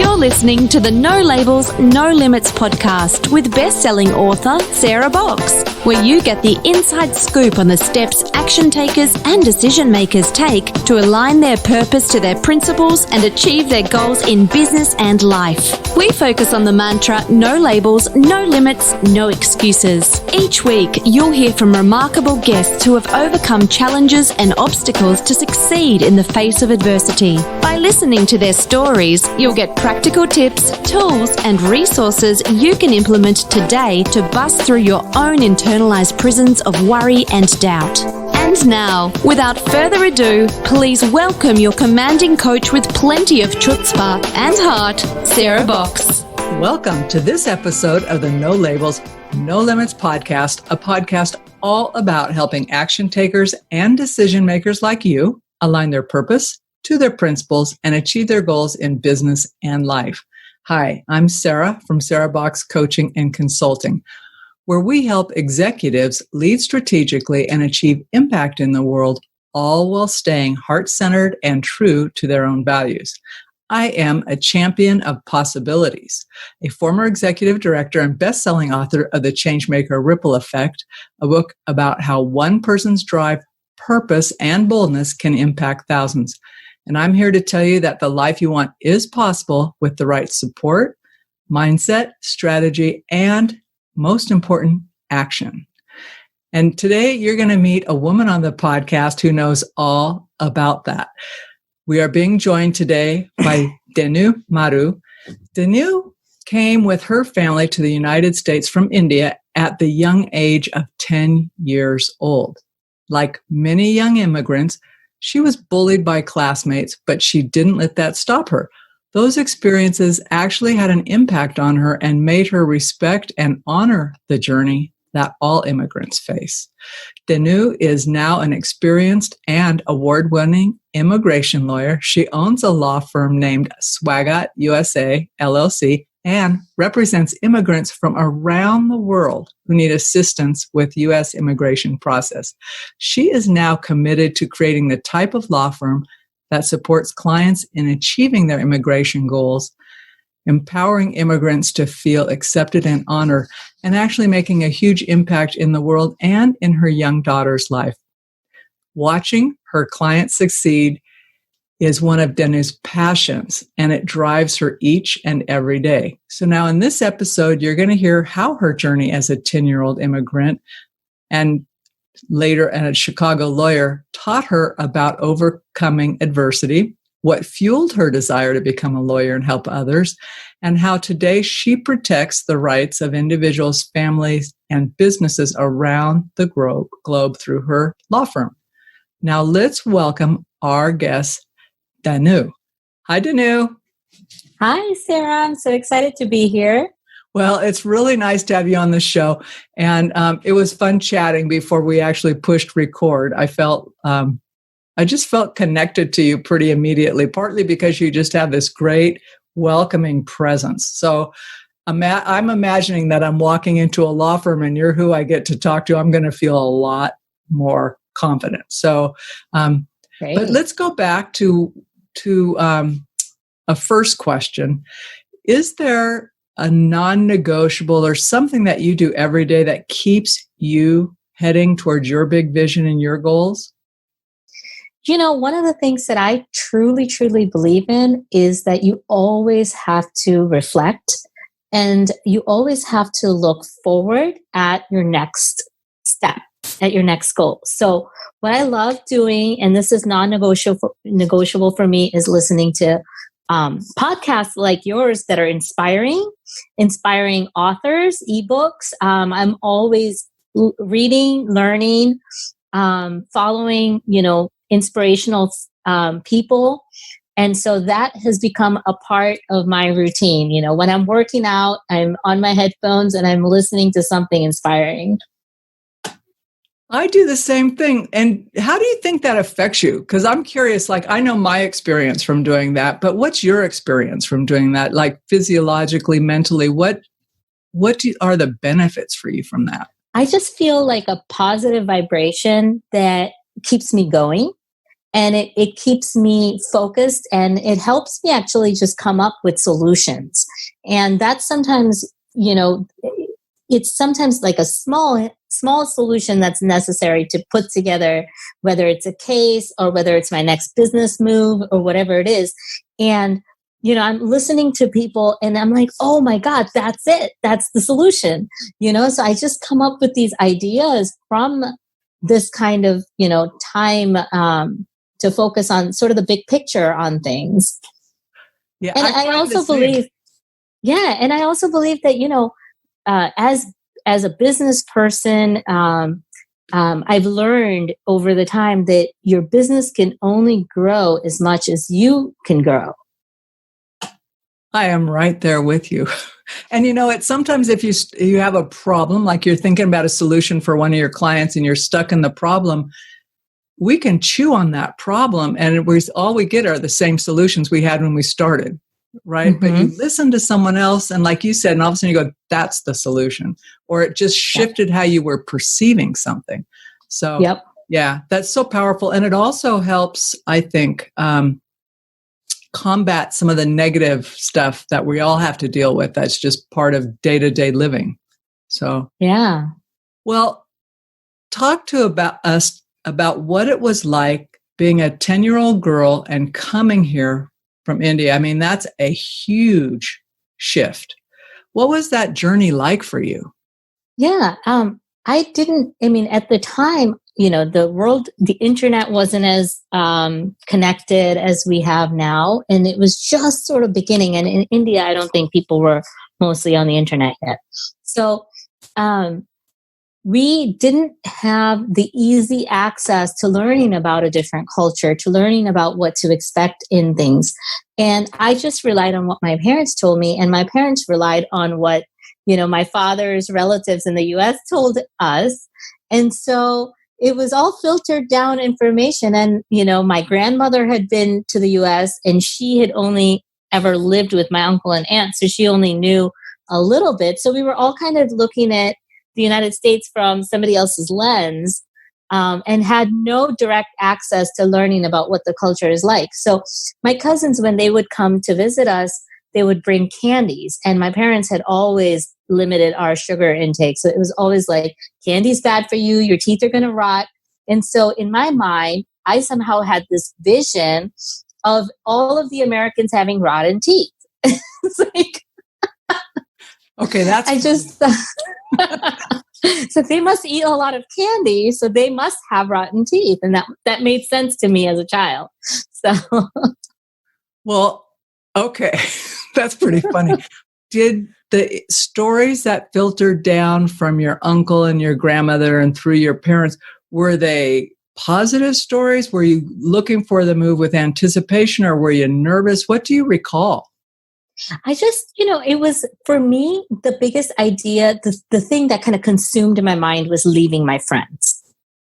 You're listening to the No Labels, No Limits podcast with best-selling author Sarah Box, where you get the inside scoop on the steps action takers and decision makers take to align their purpose to their principles and achieve their goals in business and life. We focus on the mantra, no labels, no limits, no excuses. Each week, you'll hear from remarkable guests who have overcome challenges and obstacles to succeed in the face of adversity. By listening to their stories, you'll get practical tips, tools, and resources you can implement today to bust through your own internalized prisons of worry and doubt. And now, without further ado, please welcome your commanding coach with plenty of chutzpah and heart, Sarah Box. Welcome to this episode of the No Labels, No Limits podcast, a podcast all about helping action takers and decision makers like you align their purpose to their principles and achieve their goals in business and life. Hi, I'm Sarah from Sarah Box Coaching and Consulting, where we help executives lead strategically and achieve impact in the world, all while staying heart-centered and true to their own values. I am a champion of possibilities, a former executive director and best-selling author of The Changemaker Ripple Effect, a book about how one person's drive, purpose, and boldness can impact thousands. And I'm here to tell you that the life you want is possible with the right support, mindset, strategy, and most important, action. And today you're going to meet a woman on the podcast who knows all about that. We are being joined today by Dhenu Maru. Dhenu came with her family to the United States from India at the young age of 10 years old. Like many young immigrants, she was bullied by classmates, but she didn't let that stop her. Those experiences actually had an impact on her and made her respect and honor the journey that all immigrants face. Dhenu is now an experienced and award-winning immigration lawyer. She owns a law firm named SwagatUSA, LLC, and represents immigrants from around the world who need assistance with U.S. immigration process. She is now committed to creating the type of law firm that supports clients in achieving their immigration goals, empowering immigrants to feel accepted and honored, and actually making a huge impact in the world and in her young daughter's life. Watching her clients succeed is one of Dhanu's passions, and it drives her each and every day. So now in this episode, you're going to hear how her journey as a 10-year-old immigrant and later a Chicago lawyer taught her about overcoming adversity, what fueled her desire to become a lawyer and help others, and how today she protects the rights of individuals, families, and businesses around the globe through her law firm. Now let's welcome our guest, Dhenu. Hi, Dhenu. Hi, Sarah. I'm so excited to be here. Well, it's really nice to have you on the show. And it was fun chatting before we actually pushed record. I just felt connected to you pretty immediately, partly because you just have this great welcoming presence. So I'm imagining that I'm walking into a law firm and you're who I get to talk to. I'm going to feel a lot more confident. So, but let's go back to a first question. Is there a non-negotiable or something that you do every day that keeps you heading towards your big vision and your goals? You know, one of the things that I truly, truly believe in is that you always have to reflect and you always have to look forward at your next step, at your next goal. So what I love doing, and this is non-negotiable for me, is listening to podcasts like yours that are inspiring authors, ebooks. I'm always reading, learning, following, inspirational people. And so that has become a part of my routine. When I'm working out, I'm on my headphones and I'm listening to something inspiring. I do the same thing. And how do you think that affects you? Because I'm curious, I know my experience from doing that, but what's your experience from doing that? Like physiologically, mentally, what are the benefits for you from that? I just feel like a positive vibration that keeps me going. And it keeps me focused, and it helps me actually just come up with solutions. And that's sometimes, it's sometimes like a small solution that's necessary to put together, whether it's a case or whether it's my next business move or whatever it is. And, I'm listening to people and I'm like, oh my God, that's it. That's the solution. So I just come up with these ideas from this kind of, time to focus on sort of the big picture on things. Yeah. And I also believe, and I also believe that, as a business person, I've learned over the time that your business can only grow as much as you can grow. I am right there with you. And it's sometimes if you have a problem, like you're thinking about a solution for one of your clients and you're stuck in the problem, we can chew on that problem and all we get are the same solutions we had when we started, right? Mm-hmm. But you listen to someone else and like you said, and all of a sudden you go, that's the solution. Or it just shifted how you were perceiving something. So yeah, that's so powerful. And it also helps, I think, combat some of the negative stuff that we all have to deal with. That's just part of day-to-day living. So yeah. Well, talk to us about what it was like being a 10-year-old girl and coming here from India. I mean, that's a huge shift. What was that journey like for you? Yeah. At the time, the internet wasn't as connected as we have now. And it was just sort of beginning. And in India, I don't think people were mostly on the internet yet. So we didn't have the easy access to learning about a different culture, to learning about what to expect in things. And I just relied on what my parents told me. And my parents relied on what, my father's relatives in the US told us. And so it was all filtered down information. And, my grandmother had been to the US and she had only ever lived with my uncle and aunt. So she only knew a little bit. So we were all kind of looking at the United States from somebody else's lens, and had no direct access to learning about what the culture is like. So my cousins, when they would come to visit us, they would bring candies. And my parents had always limited our sugar intake. So it was always like, candy's bad for you, your teeth are going to rot. And so in my mind, I somehow had this vision of all of the Americans having rotten teeth. It's like, okay, that's... I just... So they must eat a lot of candy, so they must have rotten teeth. And that made sense to me as a child. So... Well, okay. That's pretty funny. Did the stories that filtered down from your uncle and your grandmother and through your parents, were they positive stories? Were you looking for the move with anticipation or were you nervous? What do you recall? I just, it was, for me, the biggest idea, the thing that kind of consumed my mind was leaving my friends.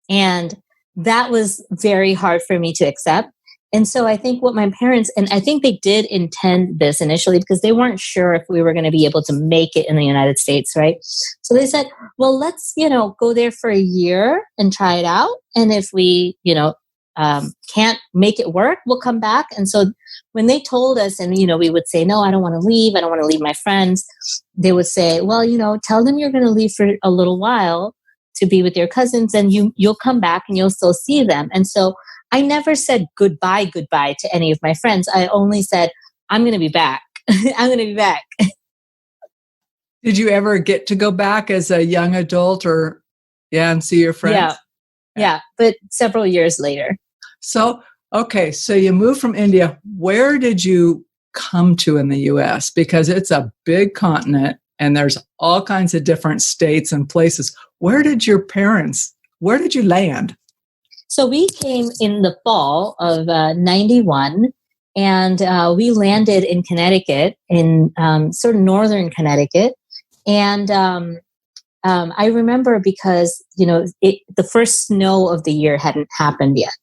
And that was very hard for me to accept. And so I think what my parents, and I think they did intend this initially because they weren't sure if we were going to be able to make it in the United States, right? So they said, well, let's, go there for a year and try it out. And if we, can't make it work, we'll come back. And so when they told us, and, we would say, no, I don't want to leave. I don't want to leave my friends. They would say, well, tell them you're going to leave for a little while to be with your cousins and you'll come back and you'll still see them. And so I never said goodbye to any of my friends. I only said, I'm going to be back. I'm going to be back. Did you ever get to go back as a young adult and see your friends? Yeah, but several years later. So, okay, so you moved from India. Where did you come to in the U.S.? Because it's a big continent and there's all kinds of different states and places. Where did you land? So we came in the fall of 91, and we landed in Connecticut, in sort of northern Connecticut. And I remember because, the first snow of the year hadn't happened yet.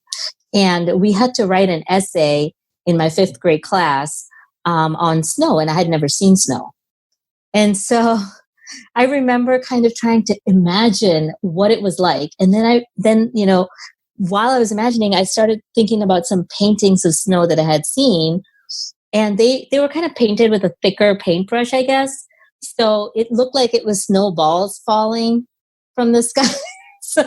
And we had to write an essay in my 5th grade class on snow, and I had never seen snow. And so I remember kind of trying to imagine what it was like. And then while I was imagining, I started thinking about some paintings of snow that I had seen, and they were kind of painted with a thicker paintbrush, I guess. So it looked like it was snowballs falling from the sky. So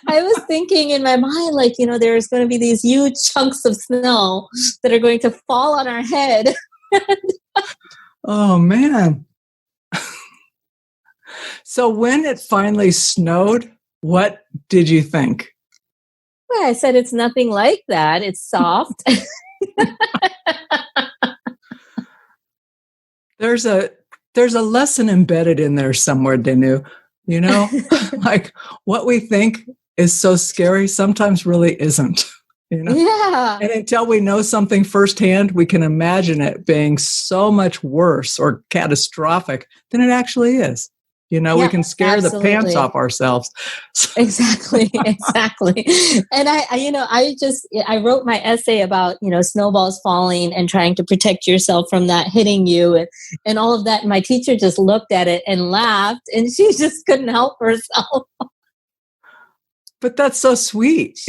I was thinking in my mind, like, there's going to be these huge chunks of snow that are going to fall on our head. Oh, man. So when it finally snowed, what did you think? Well, I said, it's nothing like that. It's soft. There's a lesson embedded in there somewhere, Dhenu. Like what we think is so scary sometimes really isn't. Yeah. And until we know something firsthand, we can imagine it being so much worse or catastrophic than it actually is. We can scare the pants off ourselves. Exactly. And I wrote my essay about, snowballs falling and trying to protect yourself from that hitting you and all of that. And my teacher just looked at it and laughed, and she just couldn't help herself. But that's so sweet,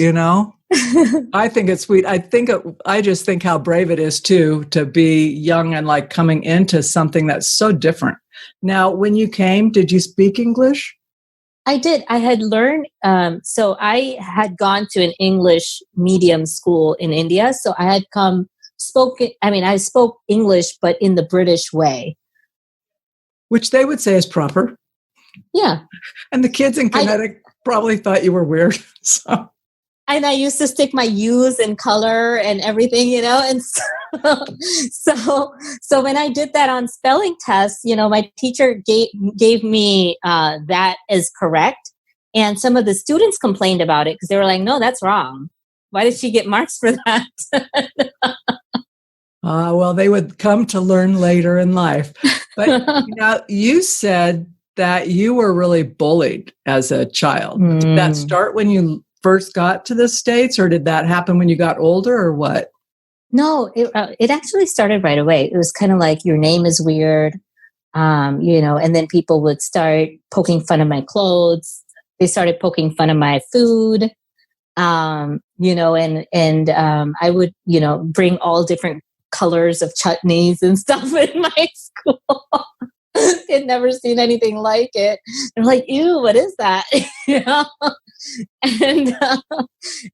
I think it's sweet. I just think how brave it is too, to be young and like coming into something that's so different. Now, when you came, did you speak English? I did. I had learned, so I had gone to an English medium school in India. So I had I spoke English, but in the British way. Which they would say is proper. Yeah. And the kids in Connecticut probably thought you were weird. So. And I used to stick my U's in color and everything, and so when I did that on spelling tests, my teacher gave me that as correct. And some of the students complained about it because they were like, no, that's wrong. Why did she get marks for that? Well, they would come to learn later in life. But you said that you were really bullied as a child. Did that start when you first got to the States, or did that happen when you got older, or what? No, it actually started right away. It was kind of like, your name is weird, and then people would start poking fun of my clothes. They started poking fun of my food, and I would, bring all different colors of chutneys and stuff in my school. I'd never seen anything like it. They're like, ew, what is that?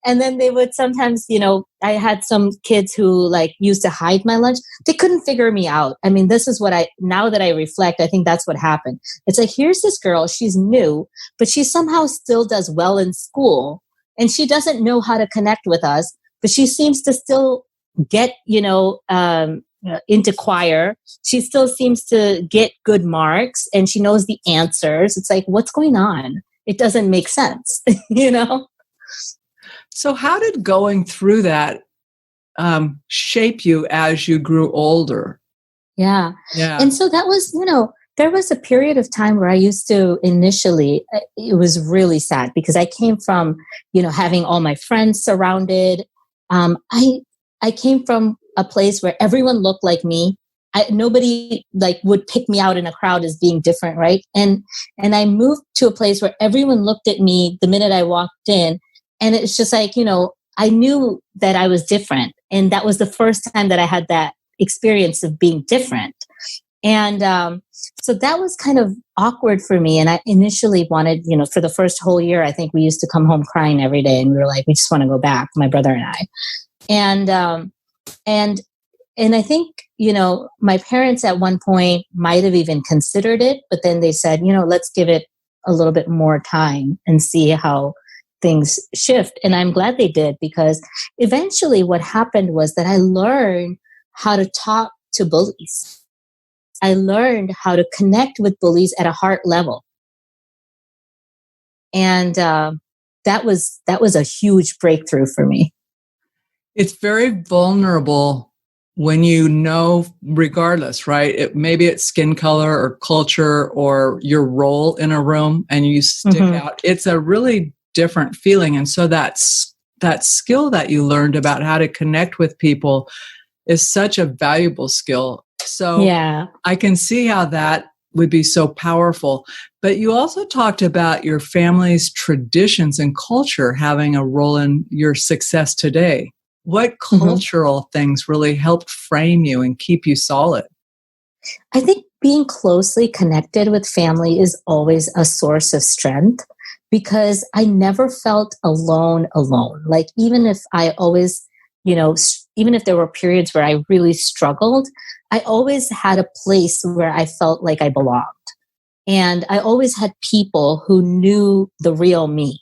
And then they would sometimes, I had some kids who used to hide my lunch. They couldn't figure me out. I mean, this is now that I reflect, I think that's what happened. It's like, here's this girl, she's new, but she somehow still does well in school, and she doesn't know how to connect with us, but she seems to still get, into choir. She still seems to get good marks, and she knows the answers. It's like, what's going on? It doesn't make sense, So how did going through that shape you as you grew older? Yeah. And so that was, there was a period of time where I used to initially, it was really sad because I came from, having all my friends surrounded. I came from a place where everyone looked like me. Nobody would pick me out in a crowd as being different, right? And I moved to a place where everyone looked at me the minute I walked in, and it's just like, I knew that I was different, and that was the first time that I had that experience of being different. And so that was kind of awkward for me. And I initially wanted, for the first whole year, I think we used to come home crying every day, and we were like, we just want to go back, my brother and I. And I think, my parents at one point might have even considered it, but then they said, let's give it a little bit more time and see how things shift. And I'm glad they did, because eventually what happened was that I learned how to talk to bullies. I learned how to connect with bullies at a heart level. And that was a huge breakthrough for me. It's very vulnerable when regardless, right? Maybe it's skin color or culture or your role in a room, and you stick out. It's a really different feeling. And so that skill that you learned about how to connect with people is such a valuable skill. So yeah. I can see how that would be so powerful. But you also talked about your family's traditions and culture having a role in your success today. What cultural things really helped frame you and keep you solid? I think being closely connected with family is always a source of strength because I never felt alone. Like even if I always, even if there were periods where I really struggled, I always had a place where I felt like I belonged. And I always had people who knew the real me,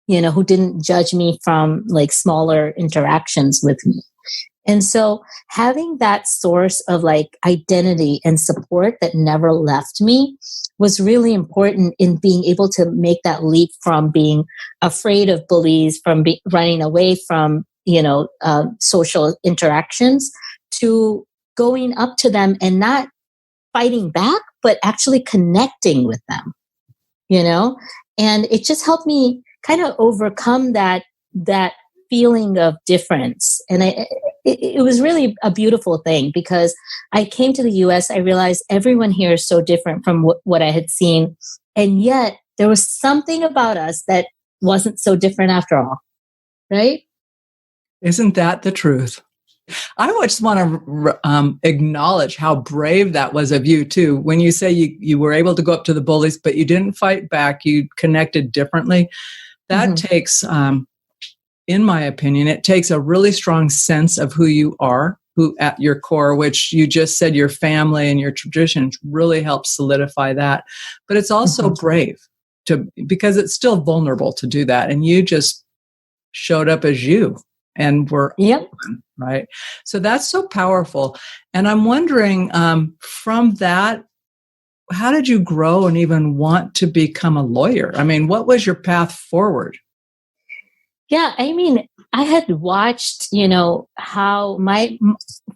who didn't judge me from like smaller interactions with me. And so having that source of like identity and support that never left me was really important in being able to make that leap from being afraid of bullies, from running away from, social interactions to going up to them and not fighting back, but actually connecting with them, and it just helped me kind of overcome that feeling of difference. And it was really a beautiful thing because I came to the US, I realized everyone here is so different from what I had seen. And yet there was something about us that wasn't so different after all. Right? Isn't that the truth? I just want to acknowledge how brave that was of you, too. When you say you were able to go up to the bullies, but you didn't fight back, you connected differently. That takes, in my opinion, it takes a really strong sense of who you are, who at your core, which you just said your family and your traditions really help solidify that. But it's also brave because it's still vulnerable to do that. And you just showed up as you. And we're open, right? So that's so powerful. And I'm wondering, from that, how did you grow and even want to become a lawyer? I mean, what was your path forward? Yeah, I mean, I had watched, how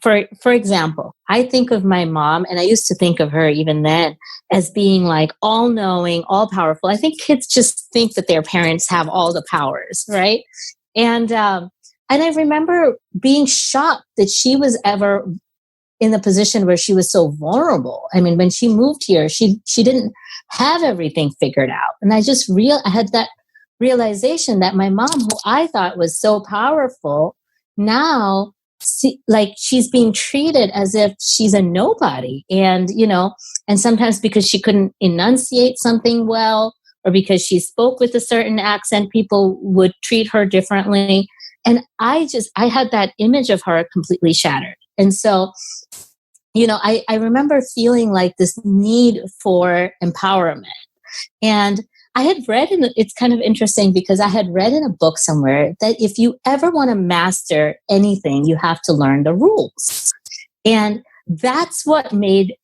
for example, I think of my mom, and I used to think of her even then as being like all-knowing, all-powerful. I think kids just think that their parents have all the powers, right? And I remember being shocked that she was ever in the position where she was so vulnerable. I mean, when she moved here, she didn't have everything figured out. And I had that realization that my mom, who I thought was so powerful, now she's being treated as if she's a nobody. And, and sometimes because she couldn't enunciate something well, or because she spoke with a certain accent, people would treat her differently. And I had that image of her completely shattered. And so, I remember feeling like this need for empowerment. And I had read it's kind of interesting because I had read in a book somewhere that if you ever want to master anything, you have to learn the rules. And that's what made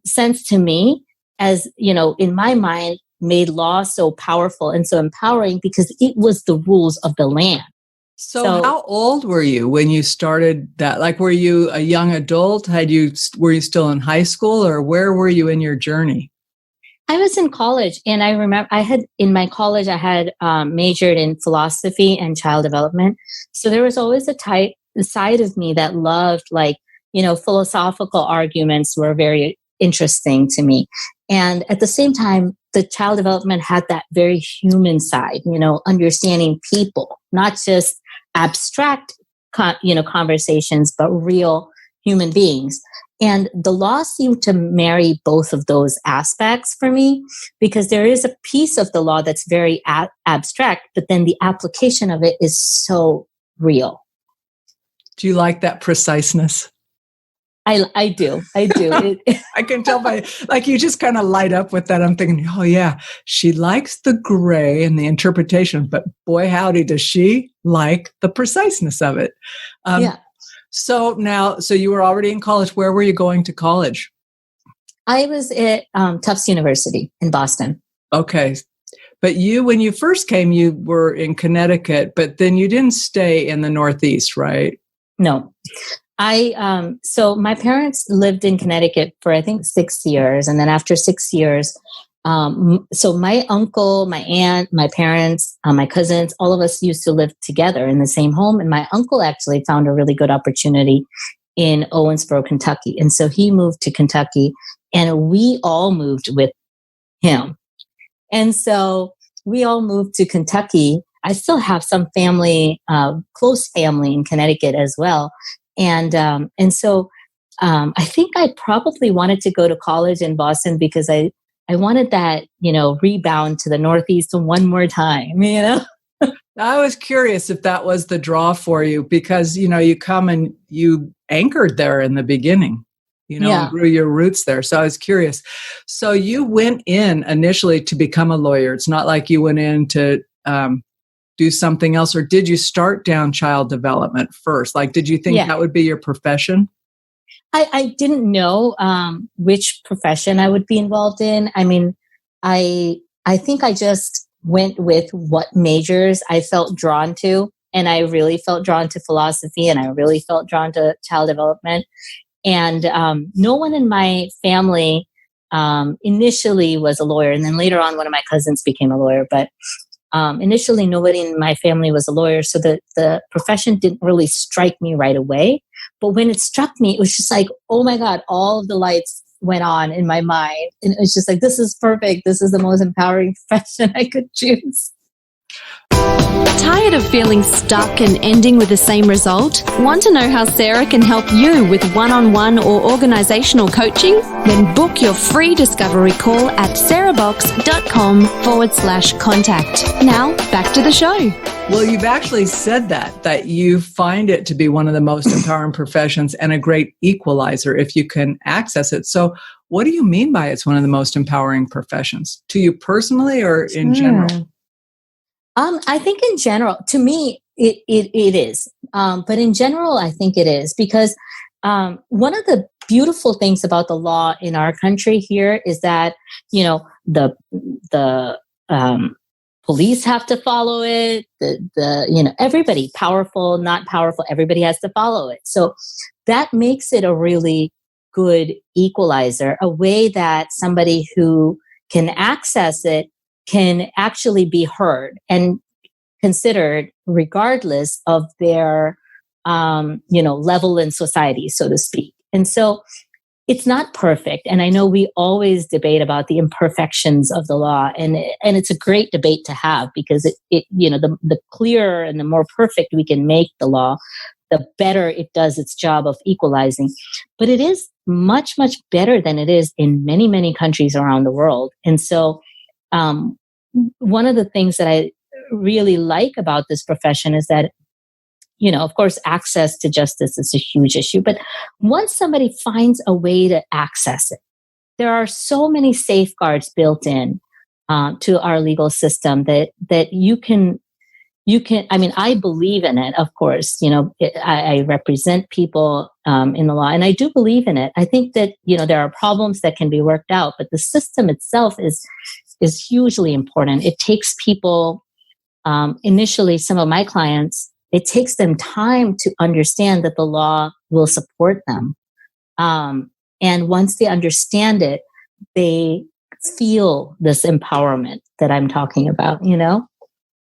sense to me as, in my mind, made law so powerful and so empowering because it was the rules of the land. So how old were you when you started that? Like, were you a young adult? Were you still in high school, or where were you in your journey? I was in college, and I remember in my college, I had majored in philosophy and child development. So there was always a side of me that loved, philosophical arguments were very interesting to me. And at the same time, the child development had that very human side, understanding people, not just abstract, conversations, but real human beings. And the law seemed to marry both of those aspects for me, because there is a piece of the law that's very abstract, but then the application of it is so real. Do you like that preciseness? I do. I can tell by, you just kind of light up with that. I'm thinking, oh yeah, she likes the gray and the interpretation, but boy, howdy, does she like the preciseness of it. Yeah. So you were already in college. Where were you going to college? I was at Tufts University in Boston. Okay. But when you first came, you were in Connecticut, but then you didn't stay in the Northeast, right? No. So my parents lived in Connecticut for, I think, 6 years. And then after 6 years, so my uncle, my aunt, my parents, my cousins, all of us used to live together in the same home. And my uncle actually found a really good opportunity in Owensboro, Kentucky. And so he moved to Kentucky, and we all moved with him. And so we all moved to Kentucky. I still have some family, close family in Connecticut as well. And so I think I probably wanted to go to college in Boston because I wanted that, rebound to the Northeast one more time, I was curious if that was the draw for you because, you come and you anchored there in the beginning, and grew your roots there. So I was curious. So you went in initially to become a lawyer. It's not like you went in to do something else, or did you start down child development first? Like, did you think that would be your profession? I didn't know which profession I would be involved in. I mean, I think I just went with what majors I felt drawn to. And I really felt drawn to philosophy, and I really felt drawn to child development. And no one in my family initially was a lawyer. And then later on, one of my cousins became a lawyer. But initially, nobody in my family was a lawyer. So the profession didn't really strike me right away. But when it struck me, it was just like, oh my God, all of the lights went on in my mind. And it was just like, this is perfect. This is the most empowering profession I could choose. Tired of feeling stuck and ending with the same result? Want to know how Sarah can help you with one-on-one or organizational coaching? Then book your free discovery call at sarahbox.com/contact. Now, back to the show. Well, you've actually said that you find it to be one of the most empowering professions and a great equalizer if you can access it. So what do you mean by it's one of the most empowering professions? To you personally or in general? I think in general, to me, it is. But in general, I think it is because one of the beautiful things about the law in our country here is that, the police have to follow it. Everybody, powerful, not powerful, everybody has to follow it. So that makes it a really good equalizer, a way that somebody who can access it can actually be heard and considered regardless of their, level in society, so to speak. And so it's not perfect. And I know we always debate about the imperfections of the law, and it's a great debate to have because the clearer and the more perfect we can make the law, the better it does its job of equalizing. But it is much, much better than it is in many, many countries around the world. And so one of the things that I really like about this profession is that, of course, access to justice is a huge issue. But once somebody finds a way to access it, there are so many safeguards built in to our legal system that you can, I mean, I believe in it, of course. I represent people in the law, and I do believe in it. I think that, there are problems that can be worked out, but the system itself is hugely important. It takes people, initially, some of my clients, it takes them time to understand that the law will support them. And once they understand it, they feel this empowerment that I'm talking about,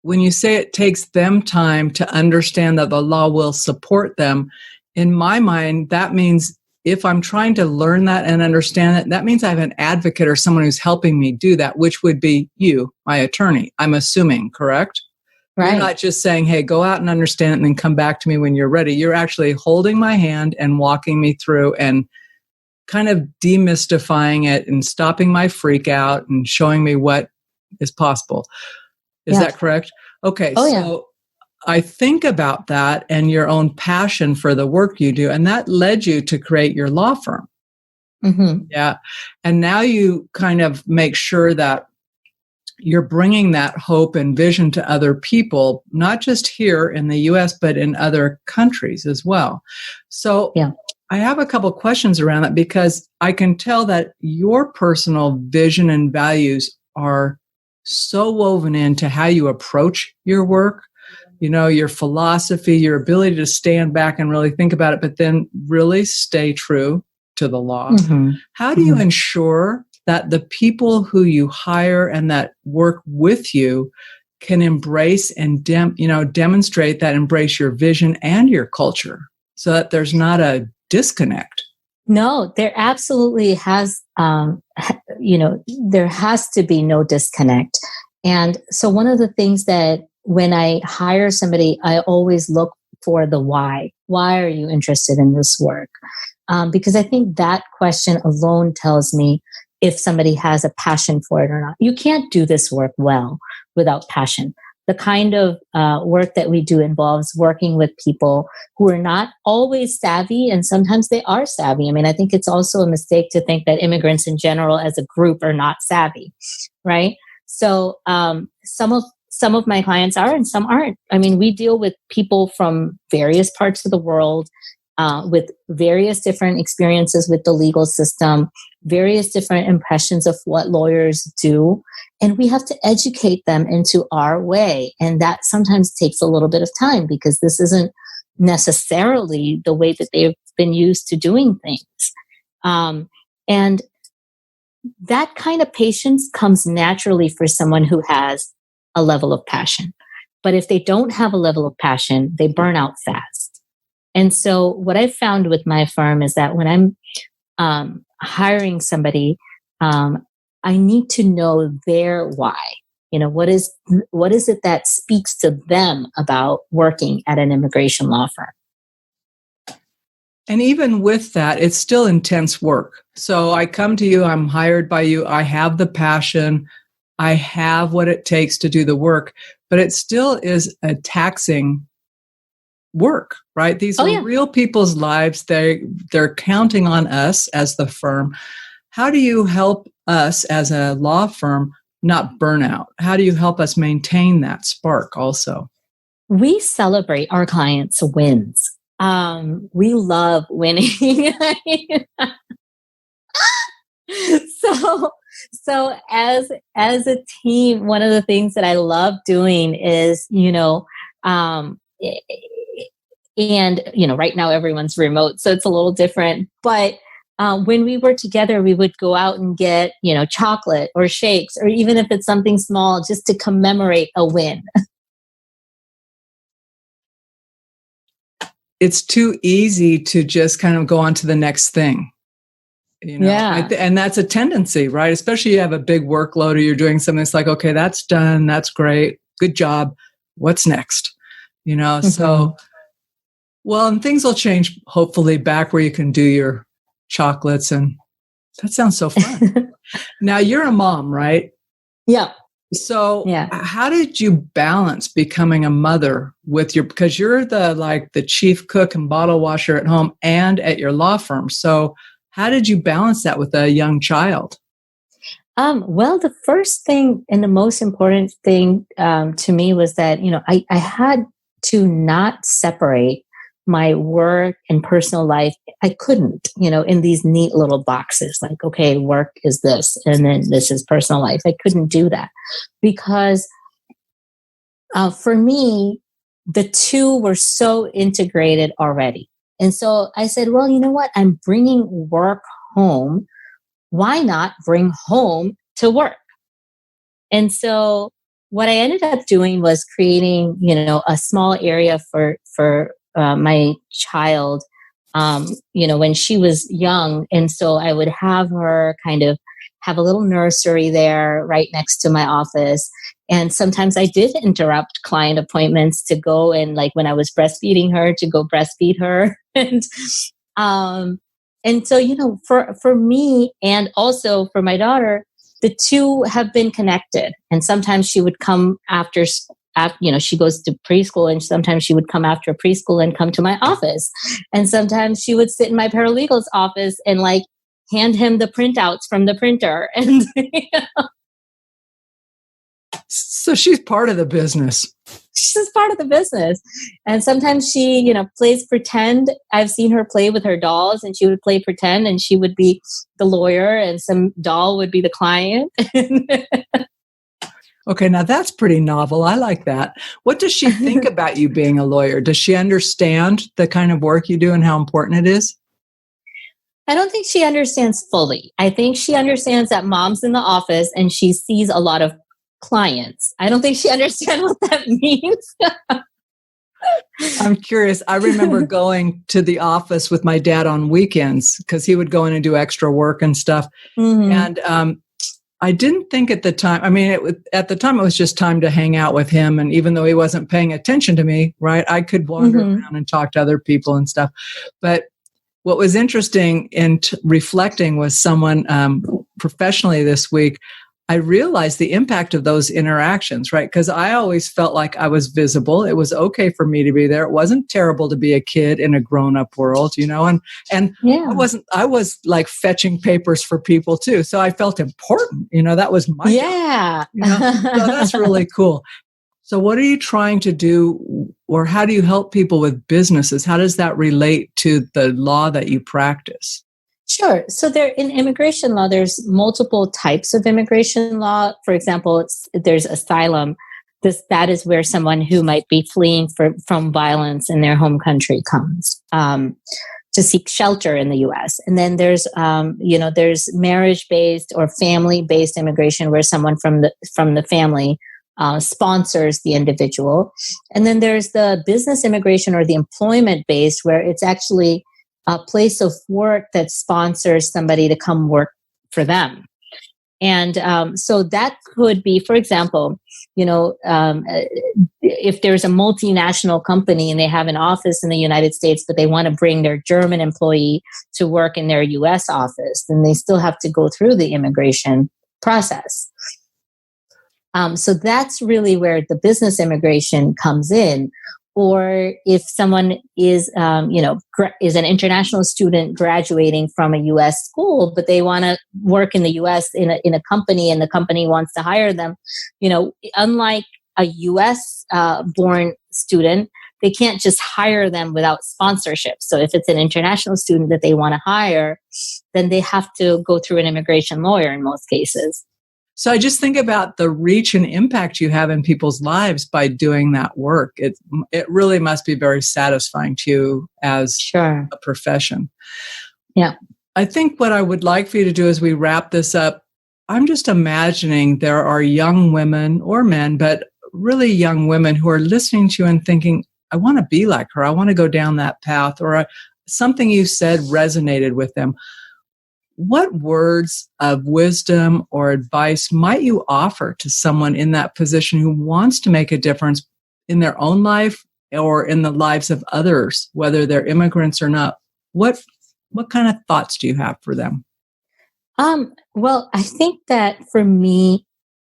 When you say it takes them time to understand that the law will support them, in my mind, that means if I'm trying to learn that and understand it, that means I have an advocate or someone who's helping me do that, which would be you, my attorney, I'm assuming, correct? Right. You're not just saying, hey, go out and understand it and then come back to me when you're ready. You're actually holding my hand and walking me through and kind of demystifying it and stopping my freak out and showing me what is possible. Is that correct? Okay. So I think about that and your own passion for the work you do, and that led you to create your law firm. Mm-hmm. Yeah. And now you kind of make sure that you're bringing that hope and vision to other people, not just here in the U.S., but in other countries as well. So I have a couple questions around that because I can tell that your personal vision and values are so woven into how you approach your work, your philosophy, your ability to stand back and really think about it, but then really stay true to the law. Mm-hmm. How do you ensure that the people who you hire and that work with you can embrace and demonstrate that embrace your vision and your culture so that there's not a disconnect. No, there absolutely has, there has to be no disconnect. And so one of the things that when I hire somebody, I always look for the why. Why are you interested in this work? Because I think that question alone tells me if somebody has a passion for it or not. You can't do this work well without passion. The kind of work that we do involves working with people who are not always savvy, and sometimes they are savvy. I mean, I think it's also a mistake to think that immigrants in general as a group are not savvy, right? So some of my clients are and some aren't. I mean, we deal with people from various parts of the world with various different experiences with the legal system, various different impressions of what lawyers do. And we have to educate them into our way. And that sometimes takes a little bit of time because this isn't necessarily the way that they've been used to doing things. And that kind of patience comes naturally for someone who has a level of passion. But if they don't have a level of passion, they burn out fast. And so what I've found with my firm is that when I'm hiring somebody, I need to know their why. You know, what is it that speaks to them about working at an immigration law firm? And even with that, it's still intense work. So I come to you, I'm hired by you, I have the passion, I have what it takes to do the work, but it still is a taxing work, right? These are real people's lives. They're counting on us as the firm. How do you help us as a law firm not burn out? How do you help us maintain that spark also? We celebrate our clients' wins. We love winning. So as a team, one of the things that I love doing is, and, right now everyone's remote, so it's a little different. But when we were together, we would go out and get, chocolate or shakes, or even if it's something small, just to commemorate a win. It's too easy to just kind of go on to the next thing. Yeah. And that's a tendency, right? Especially you have a big workload or you're doing something that's like, okay, that's done. That's great. Good job. What's next? Mm-hmm. So, well, and things will change hopefully back where you can do your chocolates. And that sounds so fun. Now you're a mom, right? Yeah. So how did you balance becoming a mother with because you're the chief cook and bottle washer at home and at your law firm. So how did you balance that with a young child? Well, the first thing and the most important thing to me was that, I had to not separate my work and personal life. I couldn't, in these neat little boxes, like, okay, work is this, and then this is personal life. I couldn't do that because for me, the two were so integrated already. And so I said, well, you know what? I'm bringing work home. Why not bring home to work? And so what I ended up doing was creating, a small area for my child, when she was young. And so I would have her kind of have a little nursery there right next to my office. And sometimes I did interrupt client appointments to go and, like, when I was breastfeeding her, to go breastfeed her. And so, for me and also for my daughter, the two have been connected. And sometimes she would come after, she goes to preschool, and sometimes she would come after preschool and come to my office. And sometimes she would sit in my paralegal's office and hand him the printouts from the printer. And so she's part of the business. She's part of the business. And sometimes she, plays pretend. I've seen her play with her dolls, and she would play pretend, and she would be the lawyer and some doll would be the client. Okay, now that's pretty novel. I like that. What does she think about you being a lawyer? Does she understand the kind of work you do and how important it is? I don't think she understands fully. I think she understands that mom's in the office and she sees a lot of clients. I don't think she understands what that means. I'm curious. I remember going to the office with my dad on weekends because he would go in and do extra work and stuff. And I didn't think at the time, at the time it was just time to hang out with him. And even though he wasn't paying attention to me, right, I could wander around and talk to other people and stuff. But what was interesting in reflecting was someone professionally this week, I realized the impact of those interactions, right? Because I always felt like I was visible. It was okay for me to be there. It wasn't terrible to be a kid in a grown-up world, and I was like fetching papers for people too. So I felt important, that was my job, So that's really cool. So what are you trying to do, or how do you help people with businesses? How does that relate to the law that you practice? Sure. So in immigration law, there's multiple types of immigration law. For example, there's asylum. That is where someone who might be fleeing from violence in their home country comes to seek shelter in the U.S. And then there's there's marriage-based or family-based immigration, where someone from the family sponsors the individual. And then there's the business immigration or the employment-based, where it's actually a place of work that sponsors somebody to come work for them. And so that could be, for example, if there's a multinational company and they have an office in the United States, but they want to bring their German employee to work in their US office, then they still have to go through the immigration process. So that's really where the business immigration comes in. Or if someone is, is an international student graduating from a U.S. school, but they want to work in the U.S. in a company, and the company wants to hire them, unlike a U.S. born student, they can't just hire them without sponsorship. So if it's an international student that they want to hire, then they have to go through an immigration lawyer in most cases. So I just think about the reach and impact you have in people's lives by doing that work. It really must be very satisfying to you as a profession. Yeah. I think what I would like for you to do as we wrap this up, I'm just imagining there are young women or men, but really young women who are listening to you and thinking, I want to be like her. I want to go down that path, or something you said resonated with them. What words of wisdom or advice might you offer to someone in that position who wants to make a difference in their own life or in the lives of others, whether they're immigrants or not? What kind of thoughts do you have for them? Well, I think that for me,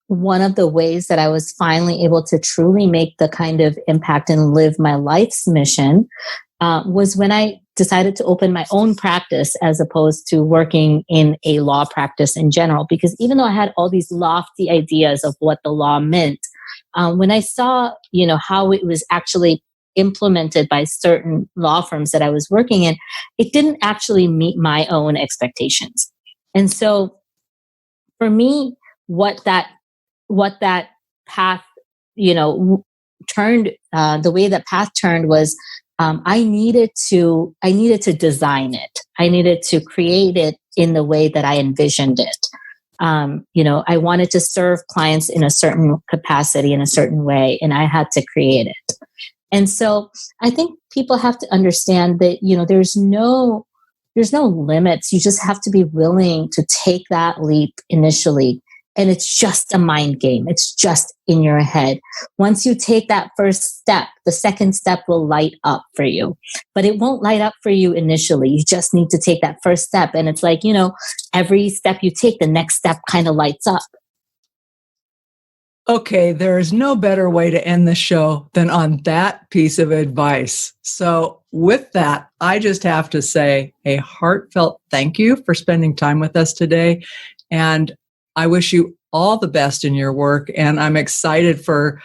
one of the ways that I was finally able to truly make the kind of impact and live my life's mission was when I decided to open my own practice as opposed to working in a law practice in general. Because even though I had all these lofty ideas of what the law meant, when I saw, how it was actually implemented by certain law firms that I was working in, it didn't actually meet my own expectations. And so for me, what that path, turned, the way that path turned was, I needed to design it. I needed to create it in the way that I envisioned it. I wanted to serve clients in a certain capacity, in a certain way, and I had to create it. And so I think people have to understand that, there's no limits. You just have to be willing to take that leap initially. And it's just a mind game. It's just in your head. Once you take that first step, the second step will light up for you. But it won't light up for you initially. You just need to take that first step. And it's like, every step you take, the next step kind of lights up. Okay, there is no better way to end the show than on that piece of advice. So with that, I just have to say a heartfelt thank you for spending time with us today. And I wish you all the best in your work, and I'm excited for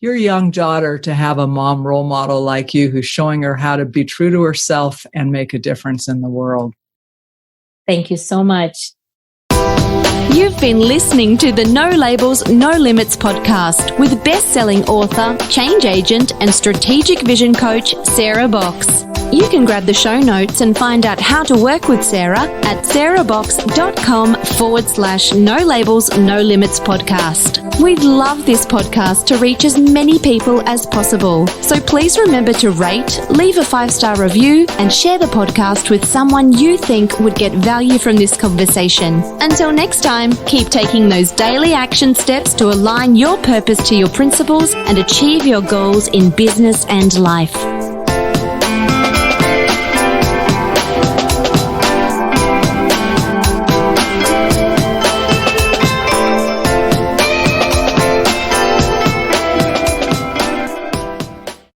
your young daughter to have a mom role model like you who's showing her how to be true to herself and make a difference in the world. Thank you so much. You've been listening to the No Labels, No Limits podcast with best-selling author, change agent, and strategic vision coach, Sarah Box. You can grab the show notes and find out how to work with Sarah at sarahbox.com/no labels, no limits podcast. We'd love this podcast to reach as many people as possible. So please remember to rate, leave a 5-star review, and share the podcast with someone you think would get value from this conversation. Until next time, keep taking those daily action steps to align your purpose to your principles and achieve your goals in business and life.